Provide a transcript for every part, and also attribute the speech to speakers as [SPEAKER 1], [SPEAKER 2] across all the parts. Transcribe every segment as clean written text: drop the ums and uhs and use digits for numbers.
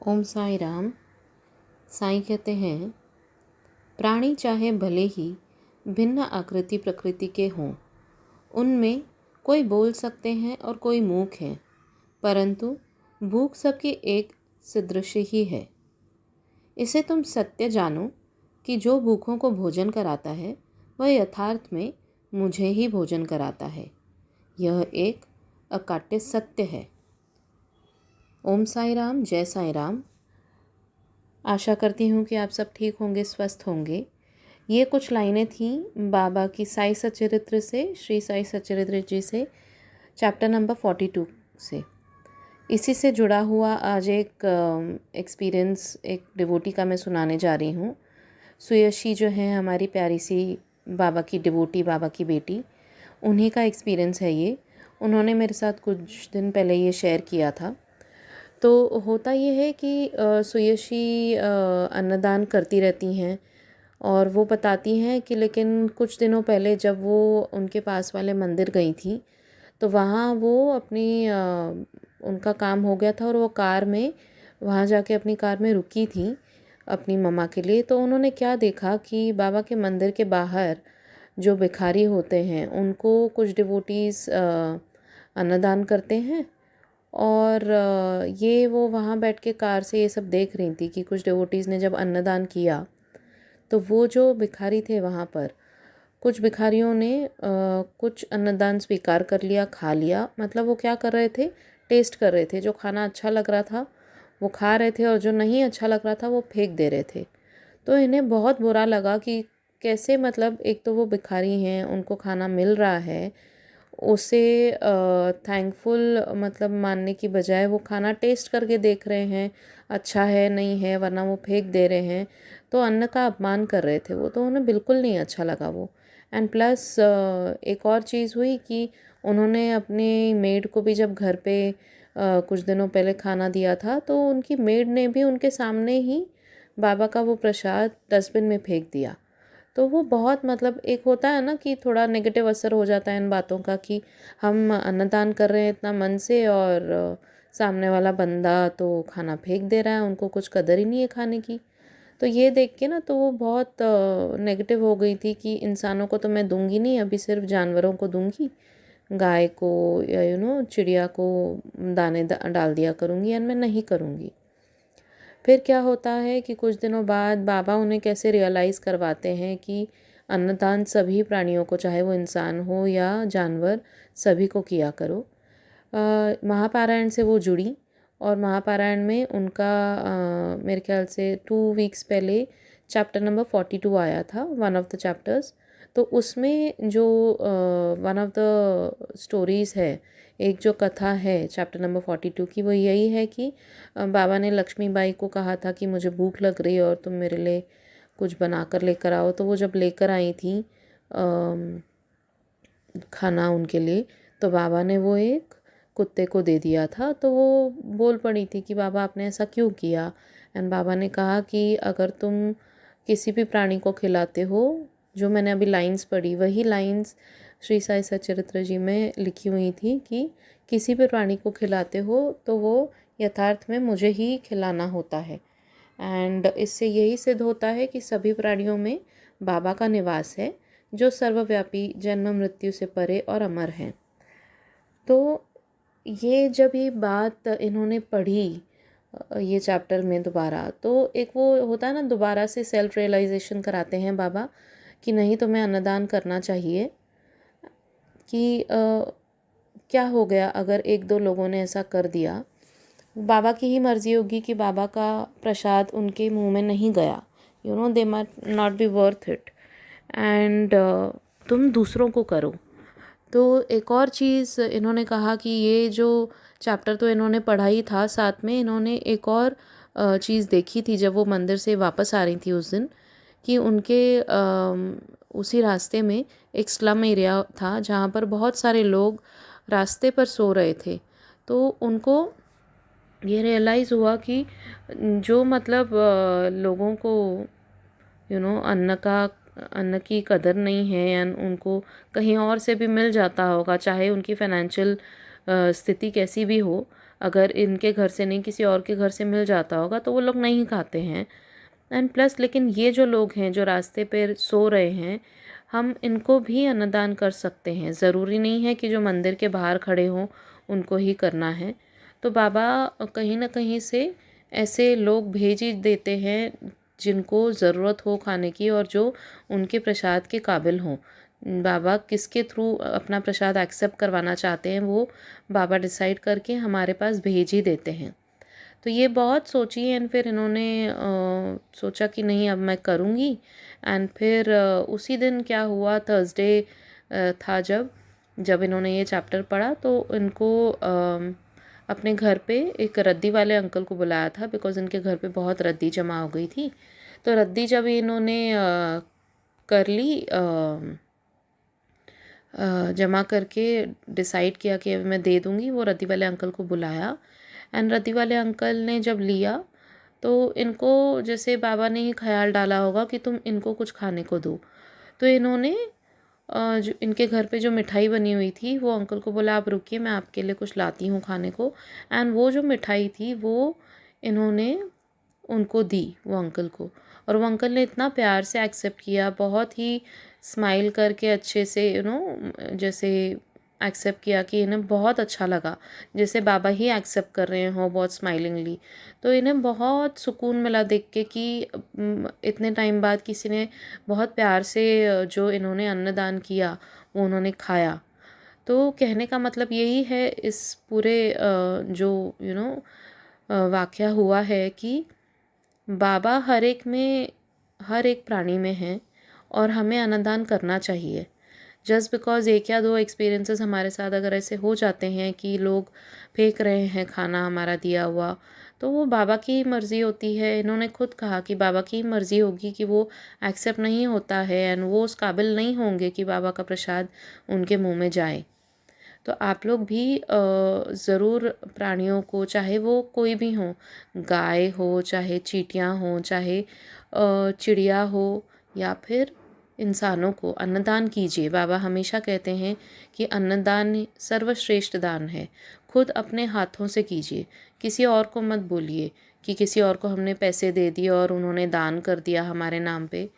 [SPEAKER 1] ओम साई राम। साईं कहते हैं, प्राणी चाहे भले ही भिन्न आकृति प्रकृति के हों, उनमें कोई बोल सकते हैं और कोई मूक है, परंतु भूख सबकी एक सदृश ही है। इसे तुम सत्य जानो कि जो भूखों को भोजन कराता है वह यथार्थ में मुझे ही भोजन कराता है। यह एक अकाट्य सत्य है। ओम साई राम। जय साई राम। आशा करती हूँ कि आप सब ठीक होंगे, स्वस्थ होंगे। ये कुछ लाइनें थीं बाबा की साई सच्चरित्र से, श्री साई सच्चरित्र जी से, चैप्टर नंबर 42 से। इसी से जुड़ा हुआ आज एक एक्सपीरियंस एक डिवोटी का मैं सुनाने जा रही हूँ। सुयशी जो है हमारी प्यारी सी बाबा की डिवोटी, बाबा की बेटी, उन्हीं का एक्सपीरियंस है ये। उन्होंने मेरे साथ कुछ दिन पहले ये शेयर किया था। तो होता ये है कि सुयशी अन्नदान करती रहती हैं और वो बताती हैं कि लेकिन कुछ दिनों पहले जब वो उनके पास वाले मंदिर गई थी तो वहाँ वो उनका काम हो गया था और वो कार में वहाँ जाके अपनी कार में रुकी थी अपनी मम्मा के लिए। तो उन्होंने क्या देखा कि बाबा के मंदिर के बाहर जो भिखारी होते हैं उनको कुछ डिवोटीज़ अन्नदान करते हैं और ये वो वहाँ बैठ के कार से ये सब देख रही थी कि कुछ डिवोटीज़ ने जब अन्नदान किया तो वो जो भिखारी थे वहाँ पर, कुछ भिखारियों ने कुछ अन्नदान स्वीकार कर लिया, खा लिया। मतलब वो क्या कर रहे थे, टेस्ट कर रहे थे। जो खाना अच्छा लग रहा था वो खा रहे थे और जो नहीं अच्छा लग रहा था वो फेंक दे रहे थे। तो इन्हें बहुत बुरा लगा कि कैसे, मतलब एक तो वो भिखारी हैं, उनको खाना मिल रहा है, उसे थैंकफुल मतलब मानने की बजाय वो खाना टेस्ट करके देख रहे हैं अच्छा है नहीं है, वरना वो फेंक दे रहे हैं। तो अन्न का अपमान कर रहे थे वो, तो उन्हें बिल्कुल नहीं अच्छा लगा वो। एंड प्लस एक और चीज़ हुई कि उन्होंने अपने मेड को भी जब घर पे कुछ दिनों पहले खाना दिया था तो उनकी मेड ने भी उनके सामने ही बाबा का वो प्रसाद डस्टबिन में फेंक दिया। तो वो बहुत, मतलब एक होता है ना कि थोड़ा नेगेटिव असर हो जाता है इन बातों का कि हम अन्नदान कर रहे हैं इतना मन से और सामने वाला बंदा तो खाना फेंक दे रहा है, उनको कुछ कदर ही नहीं है खाने की। तो ये देख के ना तो वो बहुत नेगेटिव हो गई थी कि इंसानों को तो मैं दूंगी नहीं, अभी सिर्फ जानवरों को दूंगी, गाय को या चिड़िया को दाने डाल दिया करूँगी या मैं नहीं करूँगी। फिर क्या होता है कि कुछ दिनों बाद बाबा उन्हें कैसे रियलाइज़ करवाते हैं कि अन्नदान सभी प्राणियों को, चाहे वो इंसान हो या जानवर, सभी को किया करो। महापारायण से वो जुड़ी और महापारायण में उनका मेरे ख्याल से 2 वीक्स पहले चैप्टर नंबर 42 आया था, वन ऑफ द चैप्टर्स। तो उसमें जो वन ऑफ द स्टोरीज़ है, एक जो कथा है चैप्टर नंबर 42 की, वो यही है कि बाबा ने लक्ष्मीबाई को कहा था कि मुझे भूख लग रही है और तुम मेरे लिए कुछ बना कर लेकर आओ। तो वो जब लेकर आई थी खाना उनके लिए, तो बाबा ने वो एक कुत्ते को दे दिया था। तो वो बोल पड़ी थी कि बाबा आपने ऐसा क्यों किया। एंड बाबा ने कहा कि अगर तुम किसी भी प्राणी को खिलाते हो, जो मैंने अभी लाइंस पढ़ी वही लाइंस श्री साई सच्चरित्र जी में लिखी हुई थी कि किसी भी प्राणी को खिलाते हो तो वो यथार्थ में मुझे ही खिलाना होता है। एंड इससे यही सिद्ध होता है कि सभी प्राणियों में बाबा का निवास है, जो सर्वव्यापी, जन्म मृत्यु से परे और अमर हैं। तो ये जब ये बात इन्होंने पढ़ी ये चैप्टर में दोबारा, तो एक वो होता है ना, दोबारा से सेल्फ रियलाइजेशन कराते हैं बाबा कि नहीं, तुम्हें अन्नदान करना चाहिए। कि क्या हो गया अगर एक दो लोगों ने ऐसा कर दिया, बाबा की ही मर्ज़ी होगी कि बाबा का प्रसाद उनके मुंह में नहीं गया, they might not be worth it. And तुम दूसरों को करो। तो एक और चीज़ इन्होंने कहा कि ये जो चैप्टर तो इन्होंने पढ़ा ही था, साथ में इन्होंने एक और चीज़ देखी थी जब वो मंदिर से वापस आ रही थी उस दिन, कि उनके उसी रास्ते में एक स्लम एरिया था जहाँ पर बहुत सारे लोग रास्ते पर सो रहे थे। तो उनको ये रियलाइज़ हुआ कि जो मतलब लोगों को अन्न की कदर नहीं है या उनको कहीं और से भी मिल जाता होगा, चाहे उनकी फाइनेंशियल स्थिति कैसी भी हो, अगर इनके घर से नहीं किसी और के घर से मिल जाता होगा तो वो लोग नहीं खाते हैं। एंड प्लस लेकिन ये जो लोग हैं जो रास्ते पर सो रहे हैं, हम इनको भी अन्नदान कर सकते हैं। ज़रूरी नहीं है कि जो मंदिर के बाहर खड़े हों उनको ही करना है। तो बाबा कहीं ना कहीं से ऐसे लोग भेज ही देते हैं जिनको ज़रूरत हो खाने की और जो उनके प्रसाद के काबिल हों। बाबा किसके थ्रू अपना प्रसाद एक्सेप्ट करवाना चाहते हैं वो बाबा डिसाइड करके हमारे पास भेज ही देते हैं। तो ये बहुत सोची एंड फिर इन्होंने सोचा कि नहीं अब मैं करूँगी। एंड फिर उसी दिन क्या हुआ, थर्सडे था जब जब इन्होंने ये चैप्टर पढ़ा तो इनको अपने घर पे एक रद्दी वाले अंकल को बुलाया था, बिकॉज़ इनके घर पे बहुत रद्दी जमा हो गई थी। तो रद्दी जब इन्होंने कर ली, जमा करके डिसाइड किया कि अब मैं दे दूँगी, वो रद्दी वाले अंकल को बुलाया। एंड रद्दी वाले अंकल ने जब लिया तो इनको जैसे बाबा ने ही ख्याल डाला होगा कि तुम इनको कुछ खाने को दो। तो इन्होंने जो इनके घर पे जो मिठाई बनी हुई थी वो अंकल को बोला, आप रुकिए मैं आपके लिए कुछ लाती हूँ खाने को। एंड वो जो मिठाई थी वो इन्होंने उनको दी, वो अंकल को। और वो अंकल ने इतना प्यार से एक्सेप्ट किया, बहुत ही स्माइल करके अच्छे से जैसे एक्सेप्ट किया कि इन्हें बहुत अच्छा लगा, जैसे बाबा ही एक्सेप्ट कर रहे हो बहुत स्माइलिंगली। तो इन्हें बहुत सुकून मिला देख के कि इतने टाइम बाद किसी ने बहुत प्यार से जो इन्होंने अन्नदान किया वो उन्होंने खाया। तो कहने का मतलब यही है इस पूरे जो वाक़या हुआ है कि बाबा हर एक प्राणी में हैं और हमें अन्नदान करना चाहिए। जस्ट बिकॉज़ एक या दो एक्सपीरियंसेस हमारे साथ अगर ऐसे हो जाते हैं कि लोग फेंक रहे हैं खाना हमारा दिया हुआ, तो वो बाबा की ही मर्ज़ी होती है। इन्होंने खुद कहा कि बाबा की ही मर्ज़ी होगी कि वो एक्सेप्ट नहीं होता है एंड वो उस काबिल नहीं होंगे कि बाबा का प्रसाद उनके मुँह में जाए। तो आप लोग भी ज़रूर प्राणियों को, चाहे वो कोई भी हो, गाय हो, चाहे चींटियाँ हों, चाहे चिड़िया हो या फिर इंसानों को अन्नदान कीजिए। बाबा हमेशा कहते हैं कि अन्नदान सर्वश्रेष्ठ दान है। खुद अपने हाथों से कीजिए, किसी और को मत बोलिए कि किसी और को हमने पैसे दे दिए और उन्होंने दान कर दिया हमारे नाम पे।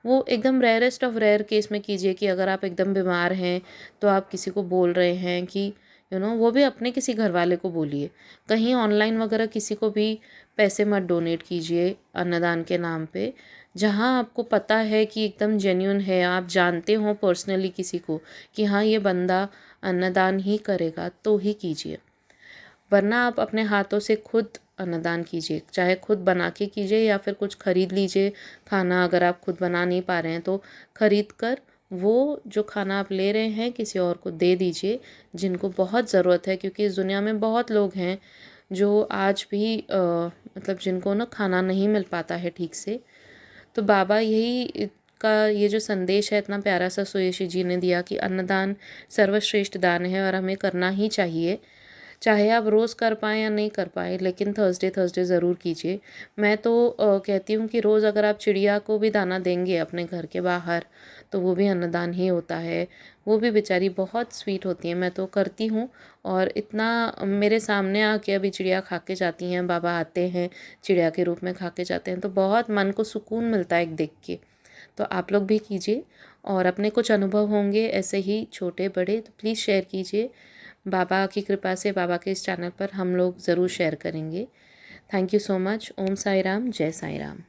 [SPEAKER 1] वो एकदम रेयरेस्ट ऑफ रेयर केस में कीजिए कि अगर आप एकदम बीमार हैं तो आप किसी को बोल रहे हैं कि वो भी अपने किसी घर वाले को बोलिए। कहीं ऑनलाइन वगैरह किसी को भी पैसे मत डोनेट कीजिए अन्नदान के नाम पे। जहाँ आपको पता है कि एकदम जेन्युइन है, आप जानते हो पर्सनली किसी को कि हाँ ये बंदा अन्नदान ही करेगा, तो ही कीजिए। वरना आप अपने हाथों से खुद अन्नदान कीजिए, चाहे खुद बना के कीजिए या फिर कुछ ख़रीद लीजिए खाना। अगर आप खुद बना नहीं पा रहे हैं तो ख़रीद कर वो जो खाना आप ले रहे हैं किसी और को दे दीजिए जिनको बहुत ज़रूरत है। क्योंकि इस दुनिया में बहुत लोग हैं जो आज भी मतलब जिनको ना खाना नहीं मिल पाता है ठीक से। तो बाबा यही का ये जो संदेश है इतना प्यारा सा सुयेशी जी ने दिया कि अन्नदान सर्वश्रेष्ठ दान है और हमें करना ही चाहिए। चाहे आप रोज़ कर पाएँ या नहीं कर पाएँ, लेकिन थर्सडे थर्सडे ज़रूर कीजिए। मैं तो कहती हूँ कि रोज़ अगर आप चिड़िया को भी दाना देंगे अपने घर के बाहर तो वो भी अन्नदान ही होता है। वो भी बेचारी बहुत स्वीट होती है, मैं तो करती हूँ। और इतना मेरे सामने आके अभी चिड़िया खा के जाती हैं, बाबा आते हैं चिड़िया के रूप में खा के जाते हैं, तो बहुत मन को सुकून मिलता है एक देख के। तो आप लोग भी कीजिए और अपने कुछ अनुभव होंगे ऐसे ही छोटे बड़े तो प्लीज़ शेयर कीजिए। बाबा की कृपा से बाबा के इस चैनल पर हम लोग ज़रूर शेयर करेंगे। Thank you so much. ओम साई राम, जय साई राम।